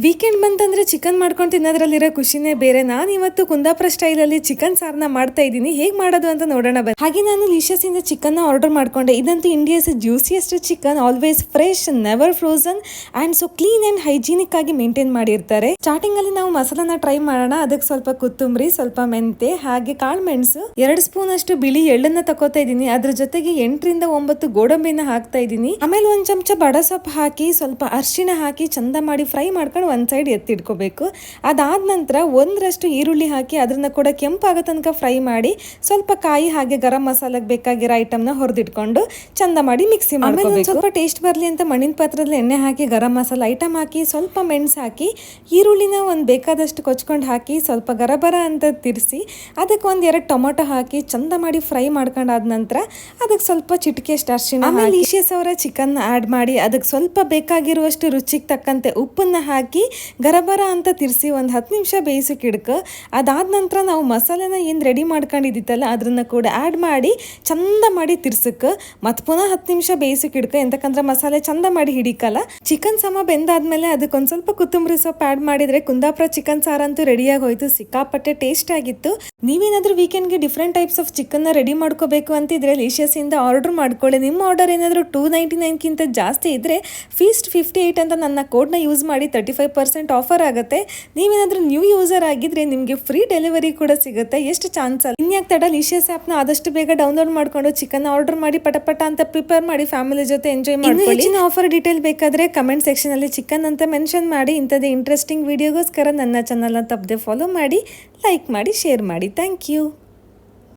Weekend ಬಂತಂದ್ರೆ chicken ಮಾಡ್ಕೊಂಡು ತಿನ್ನೋದ್ರಲ್ಲಿರೋ ಖುಷಿನೇ ಬೇರೆ. ನಾನು ಇವತ್ತು ಕುಂದಾಪುರ ಸ್ಟೈಲಲ್ಲಿ ಚಿಕನ್ ಸಾರನ್ನ ಮಾಡ್ತಾ ಇದ್ದೀನಿ. ಹೇಗೆ ಮಾಡೋದು ಅಂತ ನೋಡೋಣ ಬನ್ನಿ. ಹಾಗೆ ನಾನು ಲಿಷಸ್ ಇಂದ ಚಿಕನ್ ಆರ್ಡರ್ ಮಾಡ್ಕೊಂಡೆ. ಇದಂತೂ India's juiciest chicken, always fresh, never frozen and so clean and hygienic ಆಗಿ ಮೇಂಟೈನ್ ಮಾಡಿರ್ತಾರೆ. ಸ್ಟಾರ್ಟಿಂಗ್ ಅಲ್ಲಿ ನಾವು ಮಸಾಲಾನ ಟ್ರೈ ಮಾಡೋಣ. ಅದಕ್ಕೆ ಸ್ವಲ್ಪ ಕೊತ್ತಂಬರಿ, ಸ್ವಲ್ಪ ಮೆಂತೆ, ಹಾಗೆ ಕಾಳು ಮೆಣಸು, 2 ಸ್ಪೂನ್ ಅಷ್ಟು ಬಿಳಿ ಎಳ್ಳನ್ನ ತಗೋತಾ ಇದ್ದೀನಿ. ಅದ್ರ ಜೊತೆಗೆ 8 ರಿಂದ 9 ಗೋಡಂಬಿನ ಹಾಕ್ತಾ ಇದ್ದೀನಿ. ಆಮೇಲೆ 1 ಚಮಚ ಬಡ ಸೊಪ್ಪು ಹಾಕಿ ಸ್ವಲ್ಪ ಅರಿಶಿಣ ಹಾಕಿ ಚಂದ ಮಾಡಿ ಫ್ರೈ ಮಾಡ್ಕೊಂಡು ಒಂದ್ ಸೈಡ್ ಎತ್ತಿಡ್ಕೋಬೇಕು. ಅದಾದ ನಂತರ 1ರಷ್ಟು ಈರುಳ್ಳಿ ಹಾಕಿ ಅದನ್ನ ಕೂಡ ಕೆಂಪಾಗೋ ತನಕ ಫ್ರೈ ಮಾಡಿ ಸ್ವಲ್ಪ ಕಾಯಿ ಹಾಗೆ ಗರಂ ಮಸಾಲಾಗೆ ಬೇಕಾಗಿರೋ ಐಟಮ್ನ ಹೊರದಿಟ್ಕೊಂಡು ಚಂದ ಮಾಡಿ ಮಿಕ್ಸಿ ಮಾಡ್ಕೋಬೇಕು. ಸ್ವಲ್ಪ ಟೇಸ್ಟ್ ಬರಲಿ ಅಂತ ಮಣ್ಣಿನ ಪಾತ್ರದಲ್ಲಿ ಎಣ್ಣೆ ಹಾಕಿ ಗರಂ ಮಸಾಲ ಐಟಮ್ ಹಾಕಿ ಸ್ವಲ್ಪ ಮೆಣಸು ಹಾಕಿ ಈರುಳ್ಳಿನ ಒಂದು ಬೇಕಾದಷ್ಟು ಕೊಚ್ಕೊಂಡು ಹಾಕಿ ಸ್ವಲ್ಪ ಗರಬರ ಅಂತ ತಿರ್ಸಿ ಅದಕ್ಕೆ 1-2 ಟೊಮೊಟೊ ಹಾಕಿ ಚಂದ ಮಾಡಿ ಫ್ರೈ ಮಾಡ್ಕೊಂಡಾದ ನಂತರ ಅದಕ್ಕೆ ಸ್ವಲ್ಪ ಚಿಟಿಕೆಯಷ್ಟು ಅರಿಶಿಣ, ಆಮೇಲೆ ಲಿಷಿಯಸ್ ಅವರ ಚಿಕನ್ ಆ್ಯಡ್ ಮಾಡಿ ಅದಕ್ಕೆ ಸ್ವಲ್ಪ ಬೇಕಾಗಿರುವಷ್ಟು ರುಚಿಗೆ ತಕ್ಕಂತೆ ಉಪ್ಪನ್ನ ಹಾಕಿ ಗರಬರ ಅಂತ ತಿರ್ಸಿ ಒಂದು 10 ನಿಮಿಷ ಬೇಯಿಸಕ್ಕೆ ಇಡ್ಕ. ಅದಾದ ನಂತರ ನಾವು ಮಸಾಲೆನ ಏನು ರೆಡಿ ಮಾಡ್ಕೊಂಡಿದ್ದಿತ್ತಲ್ಲ ಅದನ್ನ ಕೂಡ ಆ್ಯಡ್ ಮಾಡಿ ಚಂದ ಮಾಡಿ ತಿರ್ಸಕ್ಕೆ ಮತ್ತೆ ಪುನಃ 10 ನಿಮಿಷ ಬೇಯಿಸಕ್ಕೆ ಇಡ್ಕ. ಎಂತಕ್ಕಂದ್ರೆ ಮಸಾಲೆ ಚಂದ ಮಾಡಿ ಹಿಡಿಕಲ್ಲ. ಚಿಕನ್ ಸಮ ಬೆಂದಾದ್ಮೇಲೆ ಅದಕ್ಕೆ ಒಂದು ಸ್ವಲ್ಪ ಕೊತ್ತಂಬರಿ ಸೊಪ್ಪು ಆ್ಯಡ್ ಮಾಡಿದ್ರೆ ಕುಂದಾಪುರ ಚಿಕನ್ ಸಾರಂತೂ ರೆಡಿಯಾಗಿ ಹೋಯ್ತು. ಸಿಕ್ಕಾಪಟ್ಟೆ ಟೇಸ್ಟ್ ಆಗಿತ್ತು. ನೀವೇನಾದ್ರೂ ವೀಕೆಂಡ್ಗೆ ಡಿಫ್ರೆಂಟ್ ಟೈಪ್ಸ್ ಆಫ್ ಚಿಕನ್ನ ರೆಡಿ ಮಾಡ್ಕೋಬೇಕು ಅಂತಿದ್ರೆ ಲಿಷಿಯಸ್ ಇಂದ ಆರ್ಡರ್ ಮಾಡ್ಕೊಳ್ಳಿ. ನಿಮ್ಮ ಆರ್ಡರ್ ಏನಾದರೂ 299ಗಿಂತ ಜಾಸ್ತಿ ಇದ್ರೆ ಫೀಸ್ಟ್ 58 ಅಂತ ನನ್ನ ಕೋಡ್ನ ಯೂಸ್ ಮಾಡಿ 35% ಆಫರ್ ಆಗುತ್ತೆ. ನೀವೇನಾದ್ರೂ ನ್ಯೂ ಯೂಸರ್ ಆಗಿದ್ರೆ ನಿಮಗೆ ಫ್ರೀ ಡೆಲಿವರಿ ಕೂಡ ಸಿಗುತ್ತೆ. ಎಷ್ಟು ಚಾನ್ಸ್ ಅಲ್ಲ. ಇನ್ಯಾಕ್ ತಡ, ಲಿಷಿಯಸ್ ಆ್ಯಪ್ನ ಆದಷ್ಟು ಬೇಗ ಡೌನ್ಲೋಡ್ ಮಾಡ್ಕೊಂಡು ಚಿಕನ್ ಆರ್ಡರ್ ಮಾಡಿ ಪಟಪಟ ಅಂತ ಪ್ರಿಪೇರ್ ಮಾಡಿ ಫ್ಯಾಮಿಲಿ ಜೊತೆ ಎಂಜಾಯ್ ಮಾಡ್ಕೊಳ್ಳಿ. ಆಫರ್ ಡೀಟೇಲ್ ಬೇಕಾದ್ರೆ ಕಮೆಂಟ್ ಸೆಕ್ಷನ್ ಅಲ್ಲಿ ಚಿಕನ್ ಅಂತ ಮೆನ್ಷನ್ ಮಾಡಿ. ಇಂಥದ್ದೇ ಇಂಟ್ರೆಸ್ಟಿಂಗ್ ವಿಡಿಯೋಗೋಸ್ಕರ ನನ್ನ ಚಾನಲ್ನ ತಪ್ಪದೆ ಫಾಲೋ ಮಾಡಿ, ಲೈಕ್ ಮಾಡಿ, ಶೇರ್ ಮಾಡಿ. Thank you.